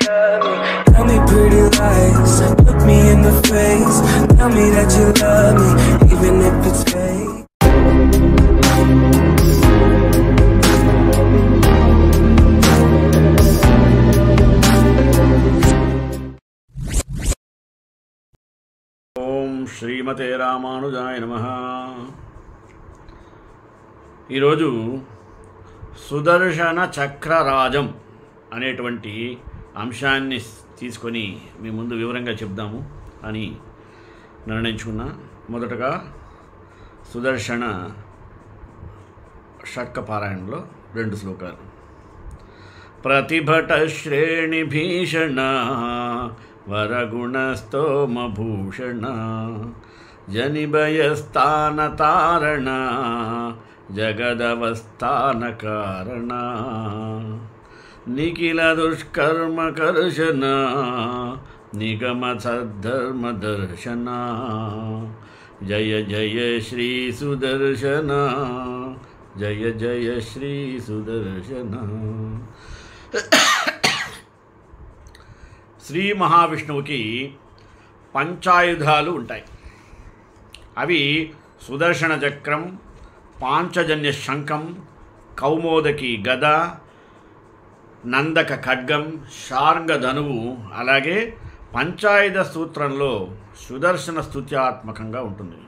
love me. Tell me pretty lies, look me in the face. Tell me that you love me, even if it's fake. శ్రీమతే రామానుజాయ నమః. ఈరోజు సుదర్శన చక్రరాజం అనేటువంటి అంశాన్ని తీసుకొని మీ ముందు వివరంగా చెప్దాము అని నిర్ణయించుకున్నా. మొదటగా సుదర్శన షట్క పారాయణంలో 2 శ్లోకాలు. ప్రతిభట శ్రేణి భీషణ వరగుణస్తోమభూషణ జనిభయస్థాన తారణ జగదవస్థాన కారణ నిఖిల దుష్కర్మ కర్షణ నిగమ సద్ధర్మ దర్శన జయ జయ శ్రీ సుదర్శన జయ జయ శ్రీ సుదర్శన. శ్రీ మహావిష్ణువుకి పంచాయుధాలు ఉంటాయి. అవి సుదర్శన చక్రం, పాంచజన్య శంఖం, కౌమోదకి గద, నందక ఖడ్గం, శార్ంగ ధనువు. అలాగే పంచాయుధ సూత్రంలో సుదర్శన స్తుత్యాత్మకంగా ఉంటుంది.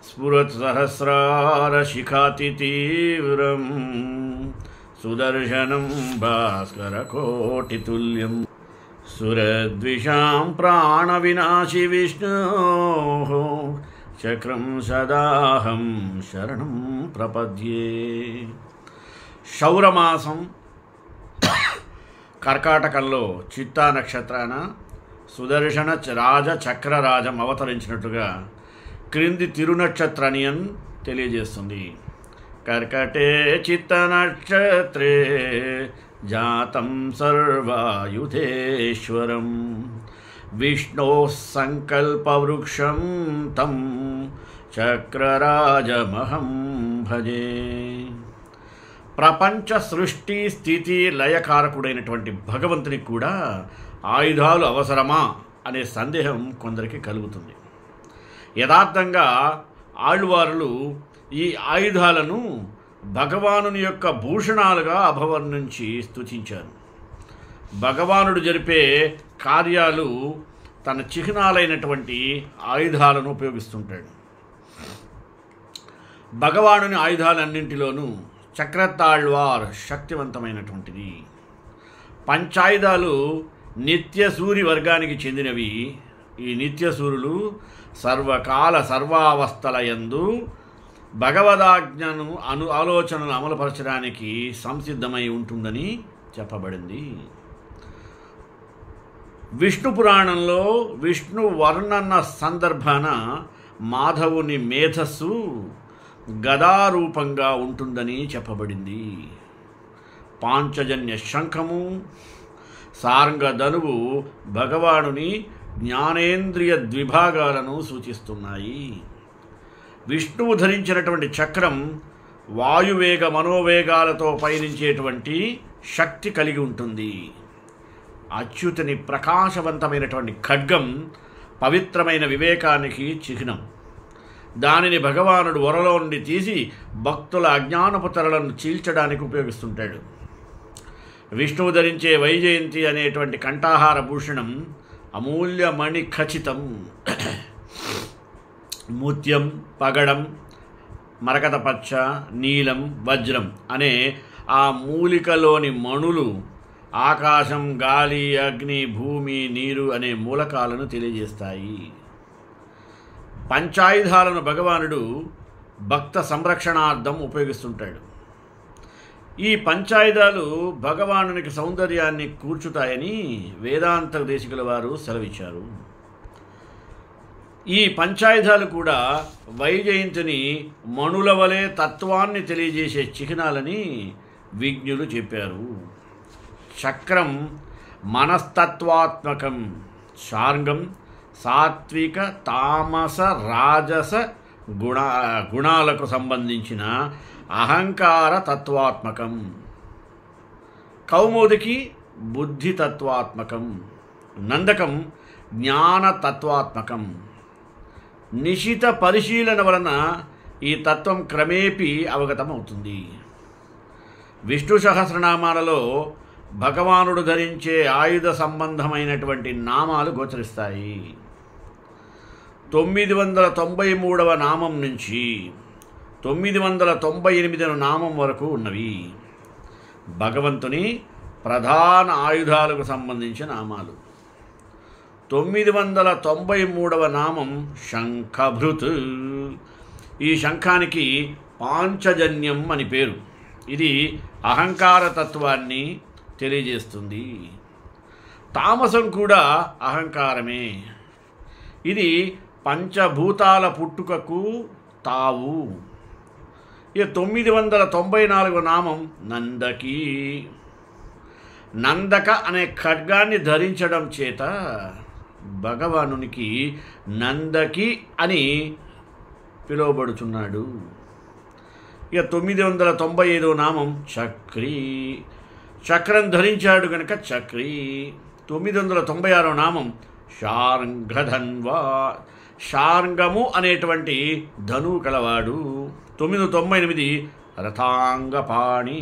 స్ఫురత్ సహస్రార శిఖాతి తీవ్రం సుదర్శనం భాస్కర కోటితుల్యం సురద్విషాం ప్రాణ వినాశి విష్ణు చక్రం సదాహం శరణం ప్రపద్యే. శౌరమాసం కర్కాటకంలో చిత్తా నక్షత్రాన సుదర్శన రాజ చక్రరాజం అవతరించినట్టుగా క్రింది తిరునక్షత్రనియన్ తెలియజేస్తుంది. కర్కటే చిత్త నక్షత్రే జాతం సర్వాయుధేశ్వరం విష్ణో సంకల్పవృక్షం తం చక్రరాజమహం భజే. ప్రపంచ సృష్టి స్థితి లయకారకుడైనటువంటి భగవంతునికి కూడా ఆయుధాలు అవసరమా అనే సందేహం కొందరికి కలుగుతుంది. యథార్థంగా ఆళ్వారులు ఈ ఆయుధాలను భగవానుని యొక్క భూషణాలుగా అభివర్ణించి స్తుతించారు. భగవానుడు జరిపే కార్యాలు తన చిహ్నాలైనటువంటి ఆయుధాలను ఉపయోగిస్తుంటాడు. భగవానుని ఆయుధాలన్నింటిలోనూ చక్రతాళ్వార్ శక్తివంతమైనటువంటిది. పంచాయుధాలు నిత్యసూరి వర్గానికి చెందినవి. ఈ నిత్యసూరులు సర్వకాల సర్వావస్థల యందు భగవదాజ్ఞను ఆలోచనలు అమలుపరచడానికి సంసిద్ధమై ఉంటుందని చెప్పబడింది. విష్ణు పురాణంలో విష్ణు వర్ణన సందర్భాన మాధవుని మేధస్సు గదారూపంగా ఉంటుందని చెప్పబడింది. పాంచజన్య శంఖము, సార్ంగ ధనువు భగవానుని జ్ఞానేంద్రియ ద్విభాగాలను సూచిస్తున్నాయి. విష్ణువు ధరించినటువంటి చక్రం వాయువేగ మనోవేగాలతో పయనించేటువంటి శక్తి కలిగి ఉంటుంది. అచ్యుతుని ప్రకాశవంతమైనటువంటి ఖడ్గం పవిత్రమైన వివేకానికి చిహ్నం. దానిని భగవానుడు వరలో నుండి తీసి భక్తుల అజ్ఞానపు తెరలను చీల్చడానికి ఉపయోగిస్తుంటాడు. విష్ణువు ధరించే వైజయంతి అనేటువంటి కంఠాహార భూషణం అమూల్యమణి ఖచ్చితం. ముత్యం, పగడం, మరకత పచ్చ, నీలం, వజ్రం అనే ఆ మూలికలోని మణులు ఆకాశం, గాలి, అగ్ని, భూమి, నీరు అనే మూలకాలను తెలియజేస్తాయి. పంచాయుధాలను భగవానుడు భక్త సంరక్షణార్థం ఉపయోగిస్తుంటాడు. ఈ పంచాయుధాలు భగవానునికి సౌందర్యాన్ని కూర్చుతాయని వేదాంత దేశికుల వారు సెలవిచ్చారు. ఈ పంచాయుధాలు కూడా వైజయంతిని మణుల వలె తత్వాన్ని తెలియజేసే చిహ్నాలని విజ్ఞులు చెప్పారు. చక్రం మనస్తత్వాత్మకం, శార్ంగం సాత్విక తామస రాజస గుణాలకు సంబంధించిన అహంకార తత్వాత్మకం. కౌమోదికి బుద్ధితత్వాత్మకం, నందకం జ్ఞానతత్వాత్మకం. నిశిత పరిశీలన వలన ఈ తత్వం క్రమేపీ అవగతమవుతుంది. విష్ణు సహస్రనామాలలో భగవానుడు ధరించే ఆయుధ సంబంధమైనటువంటి నామాలు గోచరిస్తాయి. 993వ నామం నుంచి 998వ నామం వరకు ఉన్నవి భగవంతుని ప్రధాన ఆయుధాలకు సంబంధించిన నామాలు. 993వ నామం శంఖభృత్. ఈ శంఖానికి పాంచజన్యం అని పేరు. ఇది అహంకార తత్వాన్ని తెలియజేస్తుంది. తామసం కూడా అహంకారమే. ఇది పంచభూతాల పుట్టుకకు తావు. ఇక 994వ నామం నందకి. నందక అనే ఖడ్గాన్ని ధరించడం చేత భగవానునికి నందకి అని పిలువబడుచున్నాడు. ఇక 995వ నామం చక్రి. చక్రం ధరించాడు కనుక చక్రి. 996వ నామం శార్ంగధన్వా. శార్ంగము అనేటువంటి ధనువు కలవాడు. 998 రథాంగపాణి.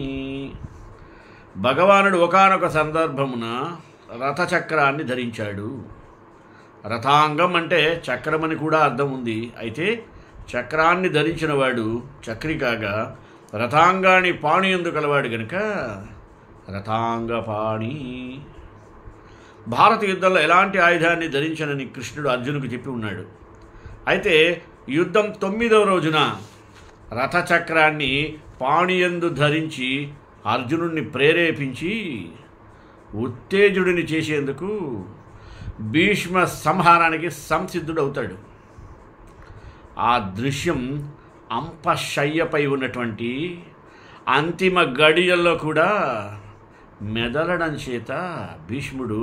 భగవానుడు ఒకానొక సందర్భమున రథచక్రాన్ని ధరించాడు. రథాంగం అంటే చక్రమని కూడా అర్థం ఉంది. అయితే చక్రాన్ని ధరించిన వాడు చక్రి కాగా రథాంగాన్ని పాణి ఎందు కలవాడు గనుక రథాంగపాణి. భారత యుద్ధంలో ఎలాంటి ఆయుధాన్ని ధరించనని కృష్ణుడు అర్జునుడికి చెప్పి ఉన్నాడు. అయితే యుద్ధం 9వ రోజున రథచక్రాన్ని పాణియందు ధరించి అర్జునుడిని ప్రేరేపించి ఉత్తేజుడిని చేసేందుకు భీష్మ సంహారానికి సంసిద్ధుడవుతాడు. ఆ దృశ్యం అంపశయ్యపై ఉన్నటువంటి అంతిమ గడియల్లో కూడా మెదలడం చేత భీష్ముడు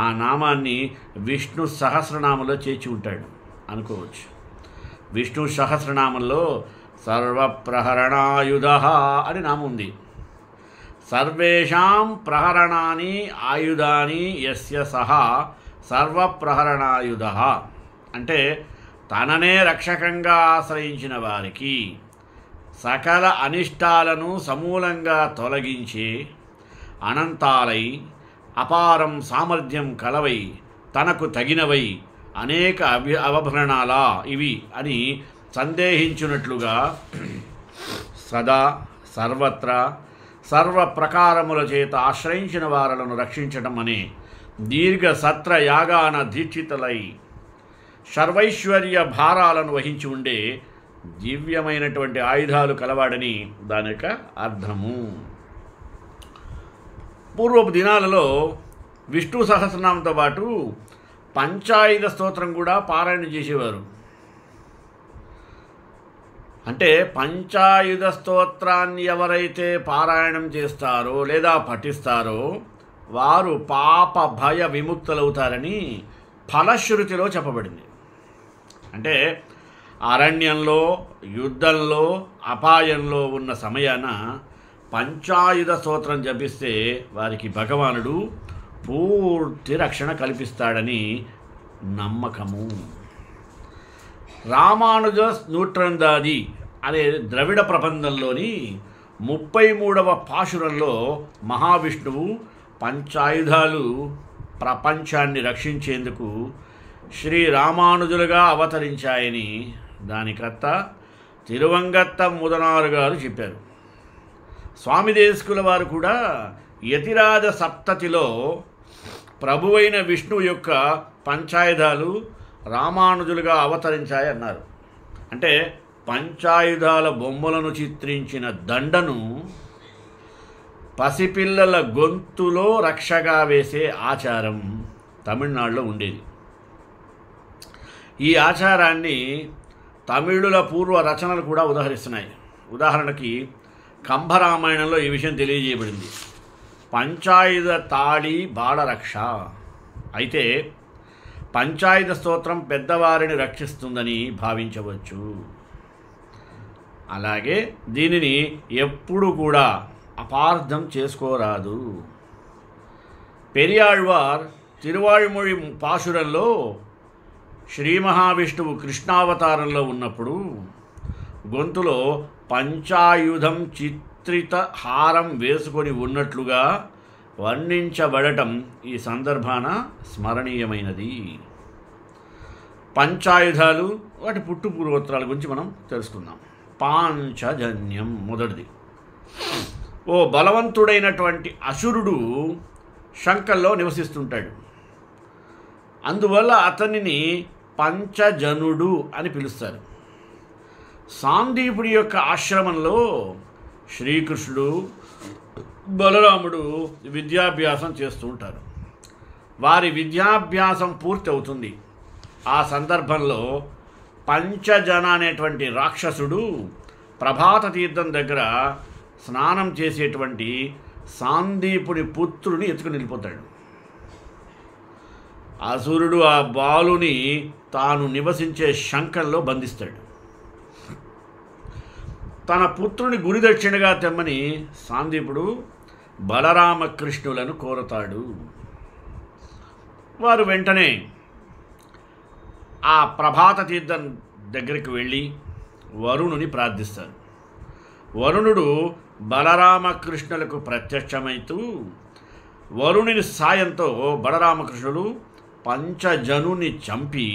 ఆ నామాన్ని విష్ణు సహస్రనామంలో చేర్చి ఉంటాడు అనుకోవచ్చు. విష్ణు సహస్రనామంలో సర్వప్రహరణాయుధ అని నామం ఉంది. సర్వేషాం ప్రహరణాని ఆయుధాని యస్య సహా సర్వప్రహరణాయుధ అంటే తననే రక్షకంగా ఆశ్రయించిన వారికి సకల అనిష్టాలను సమూలంగా తొలగించే అనంతాలై అపారం సామర్థ్యం కలవై తనకు తగినవై అనేక అవభరణాలా ఇవి అని సందేహించున్నట్లుగా సదా సర్వత్రా సర్వ ప్రకారముల చేత ఆశ్రయించిన వారలను రక్షించటం అనే దీర్ఘ సత్ర యాగాన దీక్షితులై సర్వైశ్వర్య భారాలను వహించి ఉండే దివ్యమైనటువంటి ఆయుధాలు కలవాడని దాని యొక్క అర్థము. పూర్వపు దినాలలో విష్ణు సహస్రనామంతో పాటు పంచాయుధ స్తోత్రం కూడా పారాయణ చేసేవారు. అంటే పంచాయుధ స్తోత్రాన్ని ఎవరైతే పారాయణం చేస్తారో లేదా పఠిస్తారో వారు పాప భయ విముక్తులవుతారని ఫలశ్రుతిలో చెప్పబడింది. అంటే అరణ్యంలో యుద్ధంలో అపాయంలో ఉన్న సమయాన పంచాయుధ స్తోత్రం జపిస్తే వారికి భగవానుడు పూర్తి రక్షణ కల్పిస్తాడని నమ్మకము. రామానుజ నూట్రందాది అనే ద్రవిడ ప్రబంధంలోని 33వ పాశురంలో మహావిష్ణువు పంచాయుధాలు ప్రపంచాన్ని రక్షించేందుకు శ్రీరామానుజులుగా అవతరించాయని దానికర్త తిరువంగత్త ముదనారు గారు చెప్పారు. స్వామి దేశకుల వారు కూడా యతిరాజ సప్తతిలో ప్రభువైన విష్ణువు యొక్క పంచాయుధాలు రామానుజులుగా అవతరించాయన్నారు. అంటే పంచాయుధాల బొమ్మలను చిత్రించిన దండను పసిపిల్లల గొంతులో రక్షగా వేసే ఆచారం తమిళనాడులో ఉండేది. ఈ ఆచారాన్ని తమిళుల పూర్వ రచనలు కూడా ఉదాహరిస్తున్నాయి. ఉదాహరణకి కంభరామాయణంలో ఈ విషయం తెలియజేయబడింది. పంచాయుధ తాళి బాలరక్ష. అయితే పంచాయుధ స్తోత్రం పెద్దవారిని రక్షిస్తుందని భావించవచ్చు. అలాగే దీనిని ఎప్పుడు కూడా అపార్థం చేసుకోరాదు. పెరియాళ్వార్ తిరువాళ్మొഴി పాశురంలో శ్రీ మహావిష్ణువు కృష్ణావతారంలో ఉన్నప్పుడు గొంతులో పంచాయుధం చిత్రిత హారం వేసుకొని ఉన్నట్లుగా వర్ణించబడటం ఈ సందర్భాన స్మరణీయమైనది. పంచాయుధాలు, వాటి పుట్టు పూర్వోత్తరాల గురించి మనం తెలుసుకుందాం. పాంచజన్యం మొదటిది. ఓ బలవంతుడైనటువంటి అసురుడు శంఖంలో నివసిస్తుంటాడు. అందువల్ల అతనిని పంచజనుడు అని పిలుస్తారు. సాందీపుడి యొక్క ఆశ్రమంలో శ్రీకృష్ణుడు, బలరాముడు విద్యాభ్యాసం చేస్తూ ఉంటారు. వారి విద్యాభ్యాసం పూర్తి అవుతుంది. ఆ సందర్భంలో పంచజన అనేటువంటి రాక్షసుడు ప్రభాత తీర్థం దగ్గర స్నానం చేసేటువంటి సాందీపుని పుత్రుని ఎత్తుకుని వెళ్ళిపోతాడు. అసురుడు ఆ బాలుని తాను నివసించే శంఖంలో బంధిస్తాడు. తన పుత్రుని గురిదక్షిణగా తెమ్మని సాందీపుడు బలరామకృష్ణులను కోరతాడు. వారు వెంటనే ఆ ప్రభాత తీర్థం దగ్గరికి వెళ్ళి వరుణుని ప్రార్థిస్తారు. వరుణుడు బలరామకృష్ణులకు ప్రత్యక్షమైతూ వరుణుని సాయంతో బలరామకృష్ణుడు పంచజనుని చంపి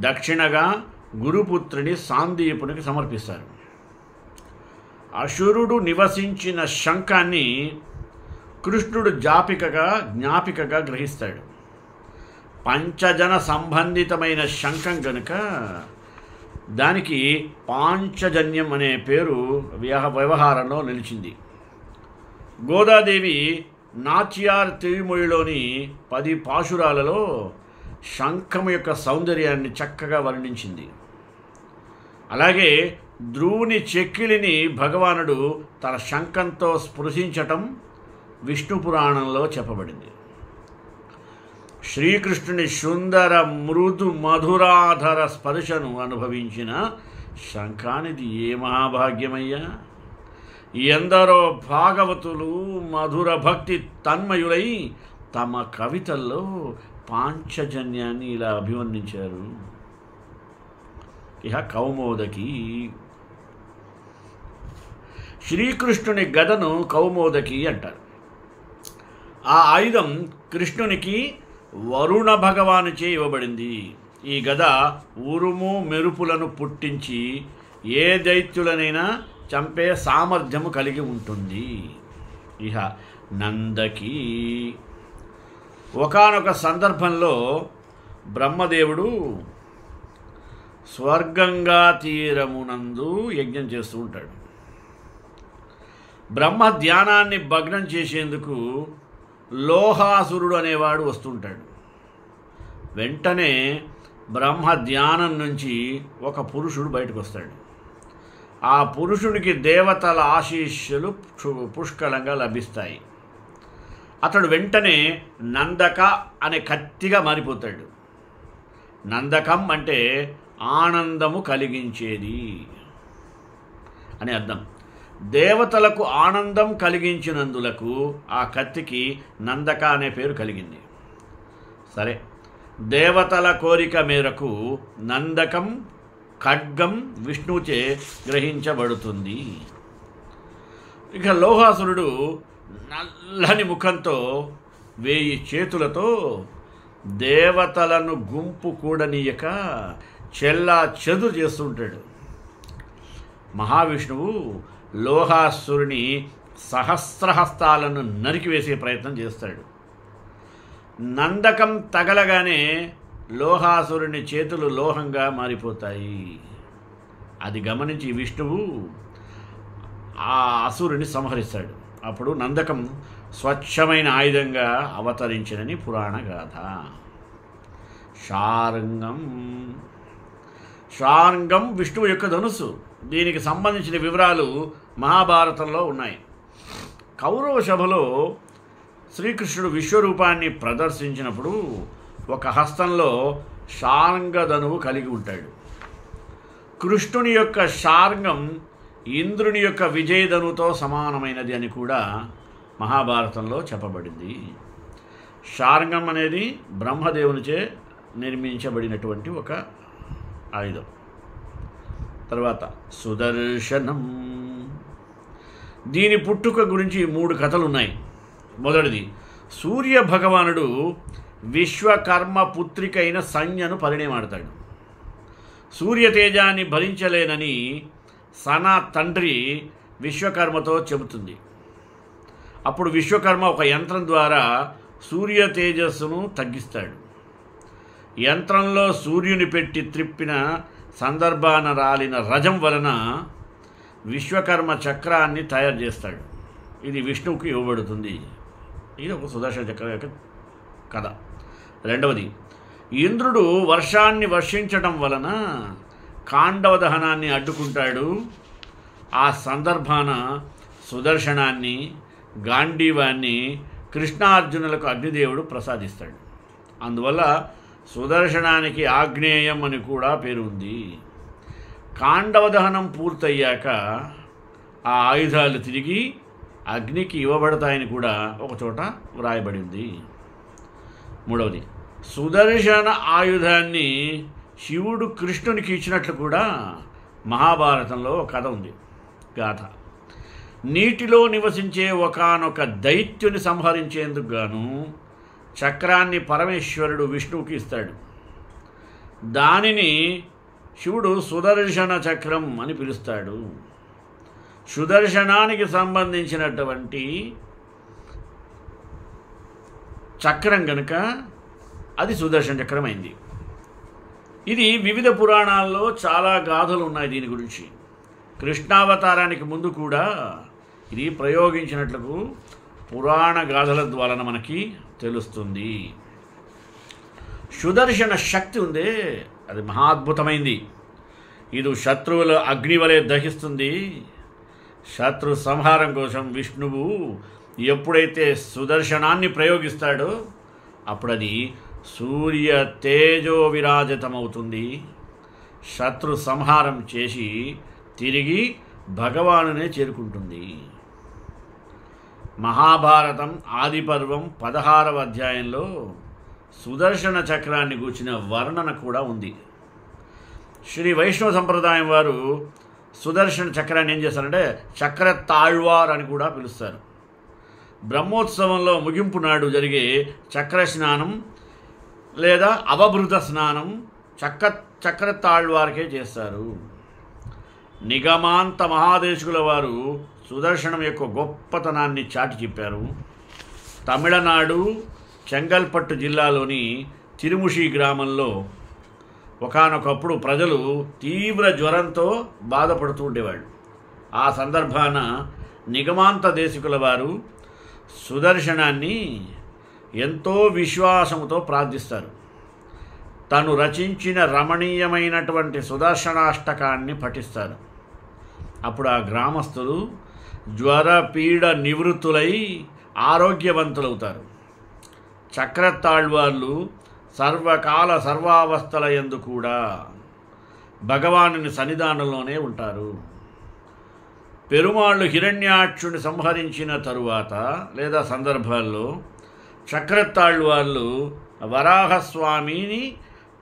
దక్షిణగా గురుపుత్రుని సాందీపునికి సమర్పిస్తారు. అసురుడు నివసించిన శంఖాన్ని కృష్ణుడు జ్ఞాపికగా గ్రహిస్తాడు. పంచజన సంబంధితమైన శంఖం గనుక దానికి పాంచజన్యం అనే పేరు వ్యవహారంలో నిలిచింది. గోదాదేవి నాచ్యార్ తిరుమొழிలోని 10 పాశురాలలో శంఖం యొక్క సౌందర్యాన్ని చక్కగా వర్ణించింది. అలాగే ధ్రువుని చెక్కిలిని భగవానుడు తన శంఖంతో స్పృశించటం విష్ణు పురాణంలో చెప్పబడింది. శ్రీకృష్ణుని సుందర మృదు మధురాధర స్పర్శను అనుభవించిన శంఖానిది ఏ మహాభాగ్యమయ్యా! ఎందరో భాగవతులు మధుర భక్తి తన్మయులై తమ కవితల్లో పాంచజన్యాన్ని ఇలా అభివర్ణించారు. ఇహ కౌమోదకి. శ్రీకృష్ణుని గదను కౌమోదకి అంటారు. ఆ ఆయుధం కృష్ణునికి వరుణ భగవానుచే ఇవ్వబడింది. ఈ గద ఉరుము మెరుపులను పుట్టించి ఏ దైత్యులనైనా చంపే సామర్థ్యము కలిగి ఉంటుంది. ఇహ నందకి. ఒకానొక సందర్భంలో బ్రహ్మదేవుడు స్వర్గంగా తీరమునందు యజ్ఞం చేస్తూ ఉంటాడు. బ్రహ్మ ధ్యానాన్ని భగ్నం చేసేందుకు లోహాసురుడు అనేవాడు వస్తుంటాడు. వెంటనే బ్రహ్మ ధ్యానం నుంచి ఒక పురుషుడు బయటకు వస్తాడు. ఆ పురుషుడికి దేవతల ఆశీస్సులు పుష్కలంగా లభిస్తాయి. అతడు వెంటనే నందక అనే కత్తిగా మారిపోతాడు. నందకం అంటే ఆనందము కలిగించేది అని అర్థం. దేవతలకు ఆనందం కలిగించినందులకు ఆ కత్తికి నందక అనే పేరు కలిగింది. సరే, దేవతల కోరిక మేరకు నందకం ఖడ్గం విష్ణువుచే గ్రహించబడుతుంది. ఇక లోహాసురుడు నల్లని ముఖంతో 1000 చేతులతో దేవతలను గుంపు కూడనీయక చెల్లా చెదురు చేస్తుంటాడు. మహావిష్ణువు లోహాసురుని సహస్రహస్తాలను నరికివేసే ప్రయత్నం చేస్తాడు. నందకం తగలగానే లోహాసురుని చేతులు లోహంగా మారిపోతాయి. అది గమనించి విష్ణువు ఆ అసురుని సంహరిస్తాడు. అప్పుడు నందకం స్వచ్ఛమైన ఆయుధంగా అవతరించినని పురాణ గాథ. శార్ంగం విష్ణువు యొక్క ధనుస్సు. దీనికి సంబంధించిన వివరాలు మహాభారతంలో ఉన్నాయి. కౌరవ సభలో శ్రీకృష్ణుడు విశ్వరూపాన్ని ప్రదర్శించినప్పుడు ఒక హస్తంలో శార్ంగధనువు కలిగి ఉంటాడు. కృష్ణుని యొక్క శార్ంగం ఇంద్రుని యొక్క విజయధనుతో సమానమైనది అని కూడా మహాభారతంలో చెప్పబడింది. శార్ంగం అనేది బ్రహ్మదేవునిచే నిర్మించబడినటువంటి ఒక ఆయుధం. తర్వాత సుదర్శనం. దీని పుట్టుక గురించి 3 కథలు ఉన్నాయి. మొదటిది, సూర్య భగవానుడు విశ్వకర్మ పుత్రికైన సంజ్ఞను పరిణయమాడతాడు. సూర్యతేజాన్ని భరించలేనని సన తండ్రి విశ్వకర్మతో చెబుతుంది. అప్పుడు విశ్వకర్మ ఒక యంత్రం ద్వారా సూర్య తేజస్సును తగ్గిస్తాడు. యంత్రంలో సూర్యుని పెట్టి త్రిప్పిన సందర్భాన రాలిన రజం వలన విశ్వకర్మ చక్రాన్ని తయారు చేస్తాడు. ఇది విష్ణువుకి ఇవ్వబడుతుంది. ఇది ఒక సుదర్శన చక్రం యొక్క కథ. రెండవది, ఇంద్రుడు వర్షాన్ని వర్షించడం వలన కాండవ దహనాన్ని అడ్డుకుంటాడు. ఆ సందర్భాన సుదర్శనాన్ని, గాంధీవాన్ని కృష్ణార్జునులకు అగ్నిదేవుడు ప్రసాదిస్తాడు. అందువల్ల సుదర్శనానికి ఆగ్నేయం అని కూడా పేరు ఉంది. కాండవ దహనం పూర్తయ్యాక ఆ ఆయుధాలు తిరిగి అగ్నికి ఇవ్వబడతాయని కూడా ఒకచోట వ్రాయబడింది. మూడవది, సుదర్శన ఆయుధాన్ని శివుడు కృష్ణునికి ఇచ్చినట్లు కూడా మహాభారతంలో కథ ఉంది, గాథ. నీటిలో నివసించే ఒకానొక దైత్యుని సంహరించేందుకు గాను చక్రాన్ని పరమేశ్వరుడు విష్ణువుకి ఇస్తాడు. దానిని శివుడు సుదర్శన చక్రం అని పిలుస్తాడు. సుదర్శనానికి సంబంధించినటువంటి చక్రం కనుక అది సుదర్శన చక్రం అయింది. ఇది వివిధ పురాణాల్లో చాలా గాథలు ఉన్నాయి దీని గురించి. కృష్ణావతారానికి ముందు కూడా ఇది ప్రయోగించినట్లకు పురాణ గాథల ద్వారా మనకి తెలుస్తుంది. సుదర్శన శక్తి ఉందే, అది మహాద్భుతమైంది. ఇది శత్రువుల అగ్ని వలె దహిస్తుంది. శత్రు సంహారం కోసం విష్ణువు ఎప్పుడైతే సుదర్శనాన్ని ప్రయోగిస్తాడో అప్పుడు అది సూర్య తేజో విరాజితమవుతుంది. శత్రు సంహారం చేసి తిరిగి భగవానునే చేరుకుంటుంది. మహాభారతం ఆదిపర్వం 16వ అధ్యాయంలో సుదర్శన చక్రాన్ని గూర్చిన వర్ణన కూడా ఉంది. శ్రీ వైష్ణవ సంప్రదాయం వారు సుదర్శన చక్రాన్ని ఏం చేస్తారంటే చక్ర తాళ్వార్ అని కూడా పిలుస్తారు. బ్రహ్మోత్సవంలో ముగింపు నాడు జరిగే చక్ర స్నానం లేదా అవభృత స్నానం చక్ర తాళ్వార్కే చేస్తారు. నిగమాంత మహాదేశకుల వారు సుదర్శనం యొక్క గొప్పతనాన్ని చాటి చెప్పారు. తమిళనాడు చెంగల్పట్టు జిల్లాలోని తిరుముషి గ్రామంలో ఒకానొకప్పుడు ప్రజలు తీవ్ర జ్వరంతో బాధపడుతూ ఉండేవాళ్ళు. ఆ సందర్భాన నిగమాంత దేశికుల వారు సుదర్శనాన్ని ఎంతో విశ్వాసంతో ప్రార్థిస్తారు. తను రచించిన రమణీయమైనటువంటి సుదర్శనాష్టకాన్ని పఠిస్తారు. అప్పుడు ఆ గ్రామస్తులు జ్వర పీడ నివృత్తులై ఆరోగ్యవంతులవుతారు. చక్రతాళ్వార్లు సర్వకాల సర్వావస్థల యందు కూడా భగవానుని సన్నిధానంలోనే ఉంటారు. పెరుమాళ్ళు హిరణ్యాక్షుని సంహరించిన తరువాత లేదా సందర్భాల్లో చక్రతాళ్వార్లు వరాహస్వామిని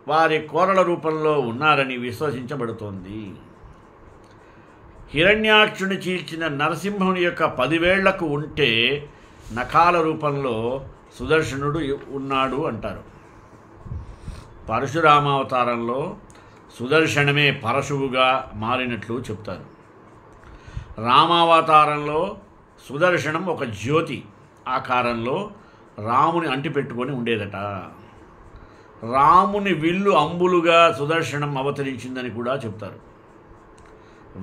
వారి కోరల రూపంలో ఉన్నారని విశ్వసించబడుతోంది. హిరణ్యాక్షుని చీల్చిన నరసింహుని యొక్క 10 వేళ్లకు ఉంటే నఖాల రూపంలో సుదర్శనుడు ఉన్నాడు అంటారు. పరశురామావతారంలో సుదర్శనమే పరశువుగా మారినట్లు చెప్తారు. రామావతారంలో సుదర్శనం ఒక జ్యోతి ఆకారంలో రాముని అంటిపెట్టుకొని ఉండేదట. రాముని విల్లు అంబులుగా సుదర్శనం అవతరించిందని కూడా చెప్తారు.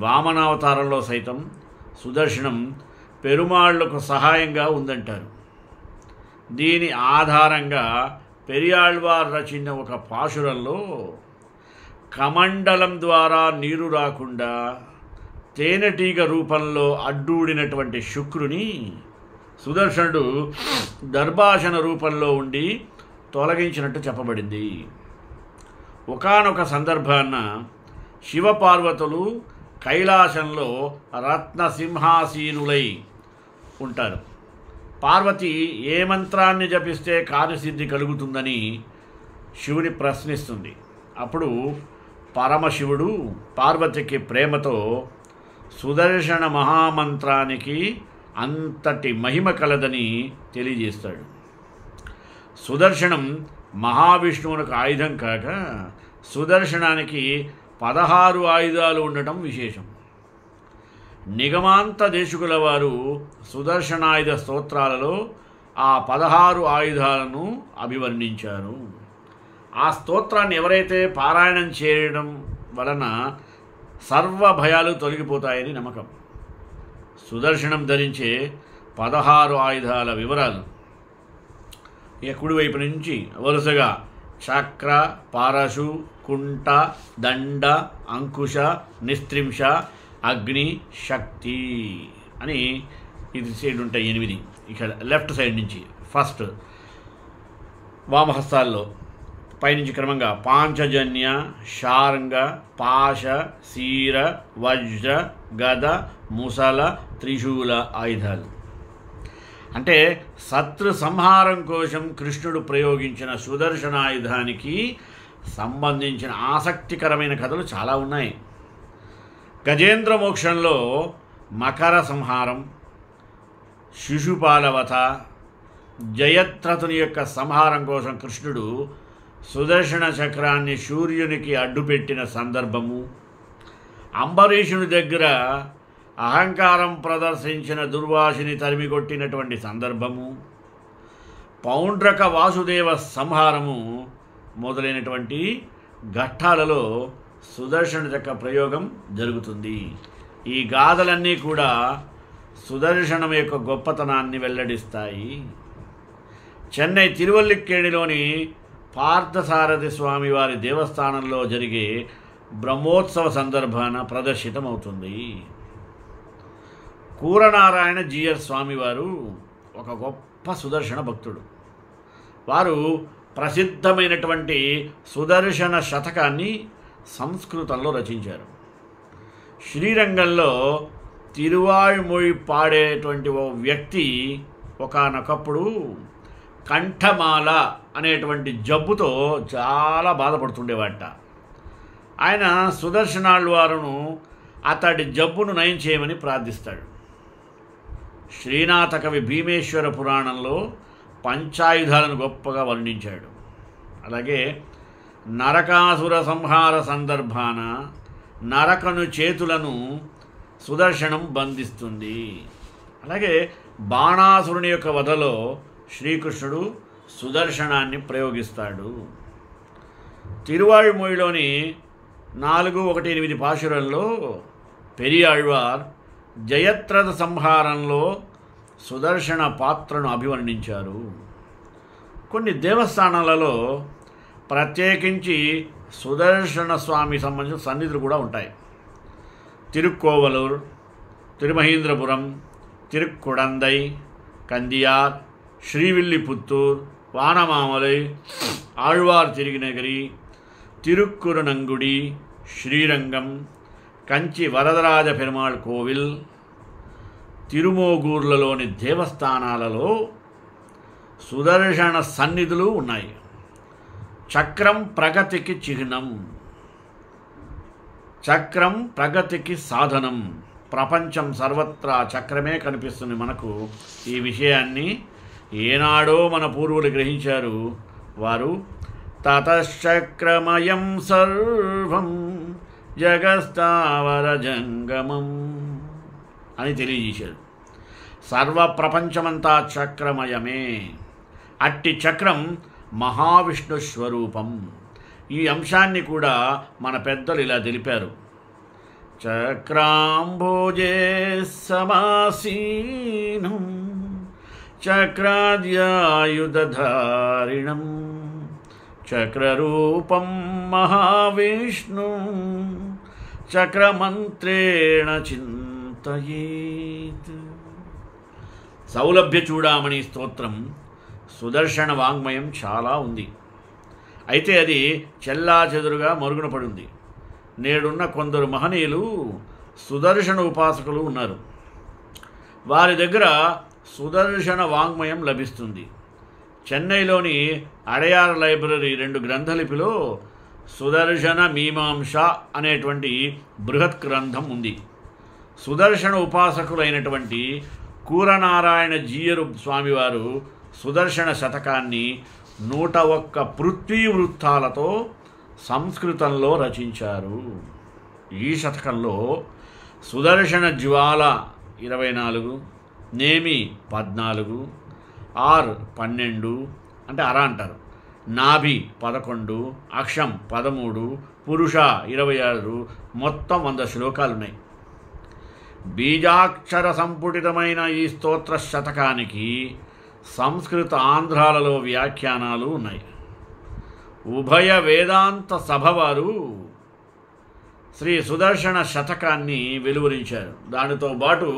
వామనావతారంలో సైతం సుదర్శనం పెరుమాళ్లకు సహాయంగా ఉందంటారు. దీని ఆధారంగా పెరియాళ్వార్ రచించిన ఒక పాశురంలో కమండలం ద్వారా నీరు రాకుండా తేనెటీగ రూపంలో అడ్డూడినటువంటి శుక్రుని సుదర్శనుడు దర్భాషణ రూపంలో ఉండి తొలగించినట్టు చెప్పబడింది. ఒకానొక సందర్భాన శివపార్వతులు కైలాసంలో రత్నసింహాసీనులై ఉంటారు. పార్వతి ఏ మంత్రాన్ని జపిస్తే కార్యసిద్ధి కలుగుతుందని శివుని ప్రశ్నిస్తుంది. అప్పుడు పరమశివుడు పార్వతికి ప్రేమతో సుదర్శన మహామంత్రానికి అంతటి మహిమ కలదని తెలియజేస్తాడు. సుదర్శనం మహావిష్ణువునికి ఆయుధం కాగా సుదర్శనానికి 16 ఆయుధాలు ఉండటం విశేషం. నిగమాంత దేశికుల వారు సుదర్శనాయుధ స్తోత్రాలలో ఆ 16 ఆయుధాలను అభివర్ణించారు. ఆ స్తోత్రాన్ని ఎవరైతే పారాయణం చేయడం వలన సర్వ భయాలు తొలగిపోతాయని నమ్మకం. సుదర్శనం ధరించే 16 ఆయుధాల వివరాలు కుడివైపు నుంచి వరుసగా చక్ర, పారశు, కుంట, దండ, అంకుశ, నిస్త్రింశ, అగ్ని, శక్తి అని ఇది సైడ్ ఉంటాయి 8. ఇక్కడ లెఫ్ట్ సైడ్ నుంచి ఫస్ట్ వామహస్తాల్లో పైనుంచి క్రమంగా పాంచజన్య, శార్ంగ, పాశ, శీర, వజ్ర, గద, ముసల, త్రిశూల ఆయుధాలు. అంటే శత్రు సంహారం కోసం కృష్ణుడు ప్రయోగించిన సుదర్శనాయుధానికి సంబంధించిన ఆసక్తికరమైన కథలు చాలా ఉన్నాయి. గజేంద్ర మోక్షంలో మకర సంహారం, శిశుపాలవత, జయత్రతుని యొక్క సంహారం కోసం కృష్ణుడు సుదర్శన చక్రాన్ని సూర్యునికి అడ్డుపెట్టిన సందర్భము, అంబరీషుని దగ్గర అహంకారం ప్రదర్శించిన దుర్వాసిని తరిమికొట్టినటువంటి సందర్భము, పౌండ్రక వాసుదేవ సంహారము మొదలైనటువంటి ఘట్టాలలో సుదర్శన చక్ర ప్రయోగం జరుగుతుంది. ఈ గాథలన్నీ కూడా సుదర్శనం యొక్క గొప్పతనాన్ని వెల్లడిస్తాయి. చెన్నై తిరువల్లిక్కేణిలోని పార్థసారథి స్వామివారి దేవస్థానంలో జరిగే బ్రహ్మోత్సవ సందర్భాన ప్రదర్శితమవుతుంది. కూరనారాయణ జీయర్ స్వామివారు ఒక గొప్ప సుదర్శన భక్తుడు. వారు ప్రసిద్ధమైనటువంటి సుదర్శన శతకాన్ని సంస్కృతంలో రచించారు. శ్రీరంగంలో తిరువాళ్మొഴി పాడేటువంటి ఓ వ్యక్తి ఒకానొకప్పుడు కంఠమాల అనేటువంటి జబ్బుతో చాలా బాధపడుతుండేవాట. ఆయన సుదర్శనాళ్వారును అతడి జబ్బును నయం చేయమని ప్రార్థిస్తాడు. శ్రీనాథ కవి భీమేశ్వర పురాణంలో పంచాయుధాలను గొప్పగా వర్ణించాడు. అలాగే నరకాసుర సంహార సందర్భాన నరకను చేతులను సుదర్శనం బంధిస్తుంది. అలాగే బాణాసురుని యొక్క వధలో శ్రీకృష్ణుడు సుదర్శనాన్ని ప్రయోగిస్తాడు. తిరువాళ్మొഴിలోని 4-1-8 పాశురంలో పెరియాళ్వార్ జయత్రథ సంహారంలో సుదర్శన పాత్రను అభివర్ణించారు. కొన్ని దేవస్థానాలలో ప్రత్యేకించి సుదర్శన స్వామి సంబంధించిన సన్నిధులు కూడా ఉంటాయి. తిరుక్కోవలూర్, తిరుమహీంద్రపురం, తిరుక్కుడందై, కందియార్, శ్రీవిల్లిపుత్తూర్, వానమామలై, ఆళ్వార్ తిరిగినగిరి, తిరుక్కురునంగుడి, శ్రీరంగం, కంచి వరదరాజ పెరుమాళ్ కోవిల్, తిరుమోగూర్లలోని దేవస్థానాలలో సుదర్శన సన్నిధులు ఉన్నాయి. చక్రం ప్రగతికి చిహ్నం, చక్రం ప్రగతికి సాధనం. ప్రపంచం సర్వత్రా చక్రమే కనిపిస్తుంది మనకు. ఈ విషయాన్ని ఏనాడో మన పూర్వులు గ్రహించారు. వారు తతశ్చక్రమయం సర్వం జగస్తావర జంగమం అని తెలియజేశారు. సర్వ ప్రపంచమంతా చక్రమయమే. అట్టి చక్రం మహావిష్ణు స్వరూపం. ఈ అంశాన్ని కూడా మన పెద్దలు ఇలా తెలిపారు. చక్రాంబోజే సమాసీనం చక్రాద్యాయుధారిణం చక్రరూపం మహావిష్ణు చక్రమంత్రేణ చింతయేత్. సౌలభ్య చూడామణి స్తోత్రం సుదర్శన వాంగ్మయం చాలా ఉంది. అయితే అది చెల్లాచెదురుగా మరుగున పడింది. నేడున్న కొందరు మహనీయులు సుదర్శన ఉపాసకులు ఉన్నారు. వారి దగ్గర సుదర్శన వాంగ్మయం లభిస్తుంది. చెన్నైలోని అడయార్ లైబ్రరీ 2 గ్రంథలిపిలో సుదర్శన మీమాంస అనేటువంటి బృహత్ గ్రంథం ఉంది. సుదర్శన ఉపాసకులైనటువంటి కూరనారాయణ జీయరు స్వామివారు సుదర్శన శతకాన్ని 101 పృథ్వీ వృత్తాలతో సంస్కృతంలో రచించారు. ఈ శతకంలో సుదర్శన జ్వాల 24, నేమి 14, ఆర్ 12 అంటే అర అంటారు, నాభి 11, అక్షం 13, పురుష 26, మొత్తం 100 శ్లోకాలు ఉన్నాయి. బీజాక్షర సంపుటితమైన ఈ స్తోత్ర శతకానికి సంస్కృత ఆంధ్రాలలో వ్యాఖ్యానాలు ఉన్నాయి. ఉభయ వేదాంత సభ వారు శ్రీ సుదర్శన శతకాన్ని వెలువరించారు. దానితో పాటు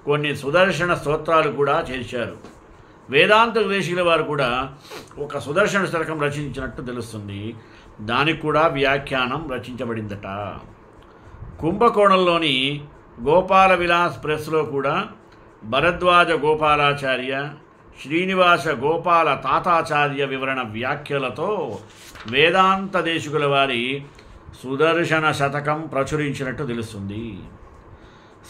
కొన్ని సుదర్శన స్తోత్రాలు కూడా చేశారు. వేదాంత దేశీయుల వారు కూడా ఒక సుదర్శన శతకం రచించినట్టు తెలుస్తుంది. దానికి కూడా వ్యాఖ్యానం రచించబడిందట. కుంభకోణంలోని గోపాల విలాస్ ప్రెస్లో కూడా భరద్వాజ గోపాలాచార్య, శ్రీనివాస గోపాల తాతాచార్య వివరణ వ్యాఖ్యలతో వేదాంత దేశికుల వారి సుదర్శన శతకం ప్రచురించినట్టు తెలుస్తుంది.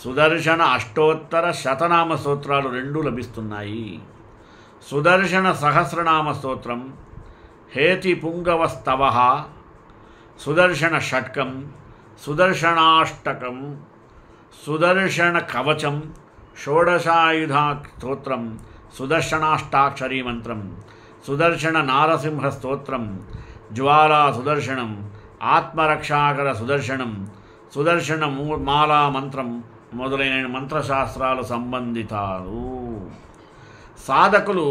సుదర్శన అష్టోత్తర శతనామ స్తోత్రాలు 2 లభిస్తున్నాయి. సుదర్శన సహస్రనామ స్తోత్రం, హేతి పుంగవస్తవ, సుదర్శన షట్కం, సుదర్శనాష్టకం, సుదర్శన కవచం, షోడశాయుధ స్తోత్రం, సుదర్శనాష్టాక్షరీ మంత్రం, సుదర్శన నారసింహ స్తోత్రం, జ్వాలా సుదర్శనం, ఆత్మరక్షాకర సుదర్శనం, సుదర్శన మాలా మంత్రం మొదలైన మంత్రశాస్త్రాలు సంబంధితాలు. సాధకులు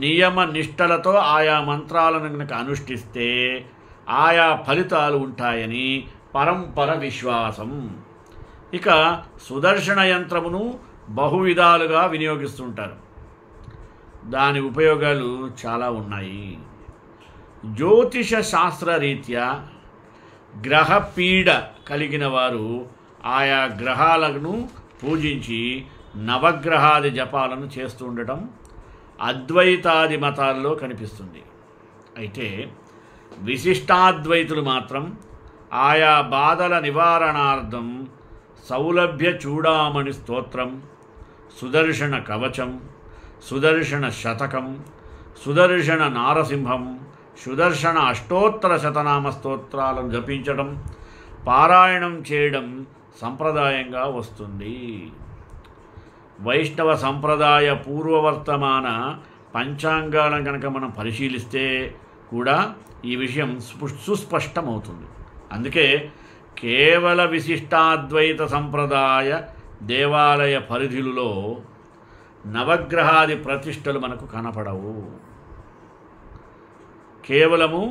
నియమ నిష్టలతో ఆయా మంత్రాలను కనుక అనుష్ఠిస్తే ఆయా ఫలితాలు ఉంటాయని పరంపర విశ్వాసం. ఇక సుదర్శన యంత్రమును బహువిధాలుగా వినియోగిస్తుంటారు. దాని ఉపయోగాలు చాలా ఉన్నాయి. జ్యోతిష శాస్త్రరీత్యా గ్రహపీడ కలిగిన వారు ఆయా గ్రహాలను పూజించి నవగ్రహాది జపాలను చేస్తూ ఉండటం అద్వైతాది మతాల్లో కనిపిస్తుంది. అయితే విశిష్టాద్వైతులు మాత్రం ఆయా బాధల నివారణార్థం సౌలభ్య చూడామణి స్తోత్రం, సుదర్శన కవచం, సుదర్శన శతకం, సుదర్శన నారసింహం, సుదర్శన అష్టోత్తర శతనామ స్తోత్రాలను జపించడం, పారాయణం చేయడం సంప్రదాయంగా వస్తుంది. వైష్ణవ సంప్రదాయ పూర్వవర్తమాన పంచాంగాలను కనుక మనం పరిశీలిస్తే కూడా ఈ విషయం సుస్పష్టమవుతుంది. అందుకే కేవల విశిష్టాద్వైత సంప్రదాయ దేవాలయ పరిధిలో నవగ్రహాది ప్రతిష్టలు మనకు కనపడవు. కేవలము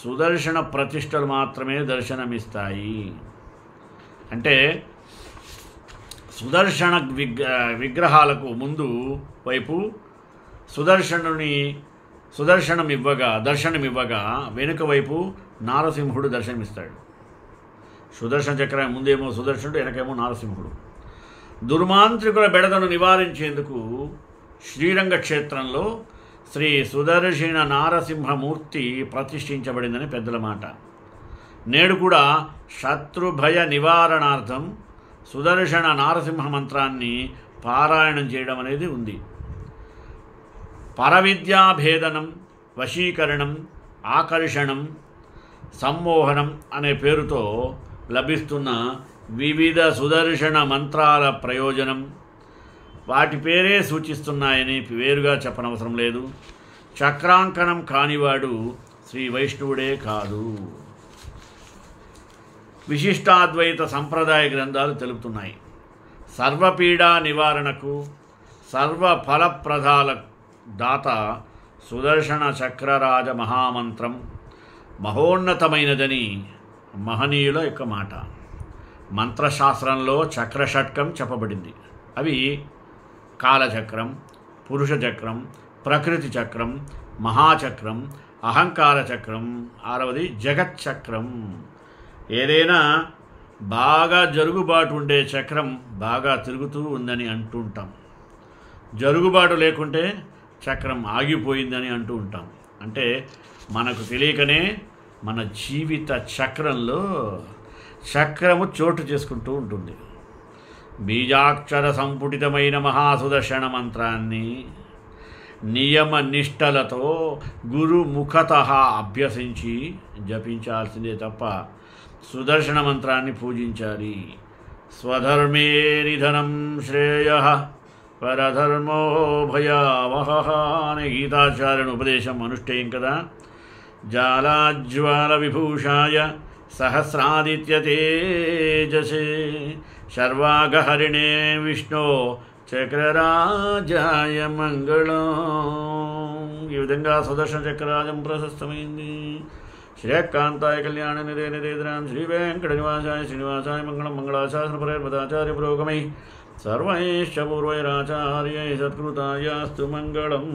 సుదర్శన ప్రతిష్టలు మాత్రమే దర్శనమిస్తాయి. అంటే సుదర్శన విగ్రహాలకు ముందు వైపు దర్శనమివ్వగా వెనుక వైపు నారసింహుడు దర్శనమిస్తాడు. సుదర్శన చక్రం ముందేమో సుదర్శనుడు, వెనకేమో నారసింహుడు. దుర్మాంత్రికుల బెడదను నివారించేందుకు శ్రీరంగ క్షేత్రంలో శ్రీ సుదర్శన నారసింహమూర్తి ప్రతిష్ఠించబడిందని పెద్దల మాట. నేడు కూడా శత్రుభయ నివారణార్థం సుదర్శన నారసింహ మంత్రాన్ని పారాయణం చేయడం అనేది ఉంది. పరవిద్యాభేదనం, వశీకరణం, ఆకర్షణం, సమ్మోహనం అనే పేరుతో లభిస్తున్న వివిధ సుదర్శన మంత్రాల ప్రయోజనం వాటి పేరే సూచిస్తున్నాయని వేరుగా చెప్పనవసరం లేదు. చక్రాంకనం కానివాడు శ్రీ వైష్ణవుడే కాదు. విశిష్టాద్వైత సంప్రదాయ గ్రంథాలు తెలుపుతున్నాయి. సర్వపీడా నివారణకు, సర్వ ఫలప్రదాల దాత సుదర్శన చక్రరాజ మహామంత్రం మహోన్నతమైనదని మహనీయుల యొక్క మాట. మంత్రశాస్త్రంలో చక్రషట్కం చెప్పబడింది. అవి కాలచక్రం, పురుష చక్రం, ప్రకృతి చక్రం, మహాచక్రం, అహంకార చక్రం, 6వది జగచ్చక్రం. ఏదైనా బాగా జరుగుబాటు ఉండే చక్రం బాగా తిరుగుతూ ఉందని అంటుంటాం. జరుగుబాటు లేకుంటే చక్రం ఆగిపోయిందని అంటూ ఉంటాం. అంటే మనకు తెలియకనే మన జీవిత చక్రంలో చక్రము చోటు చేసుకుంటూ ఉంటుంది. బీజాక్షర సంపుటితమైన మహాసుదర్శన మంత్రాన్ని నియమ నిష్టలతో గురుముఖత అభ్యసించి జపించాల్సిందే తప్ప సుదర్శన మంత్రాన్ని పూజించాలి. స్వధర్మే నిధనం శ్రేయ పరధర్మో భయావహ అనే గీతాచార్యుని ఉపదేశం అనుష్ఠేయం కదా. జాలాజ్వాల విభూషాయ సహస్రాదిత్య తేజసే శర్వాగహరిణే విష్ణో చక్రరాజాయ మంగళం. ఈ విధంగా సుదర్శన చక్రరాజం ప్రశస్తమైంది. శ్రేయకాంతాయ కళ్యాణ నిరే నిరేంద్రాం శ్రీ వెంకట నివాసాయ శ్రీనివాసాయ మంగళం. మంగళాశాసనపరేర్మదాచార్య పురోగమై సర్వైశ్చ పూర్వైరాచార్యై సత్కృతాయాస్తు మంగళం.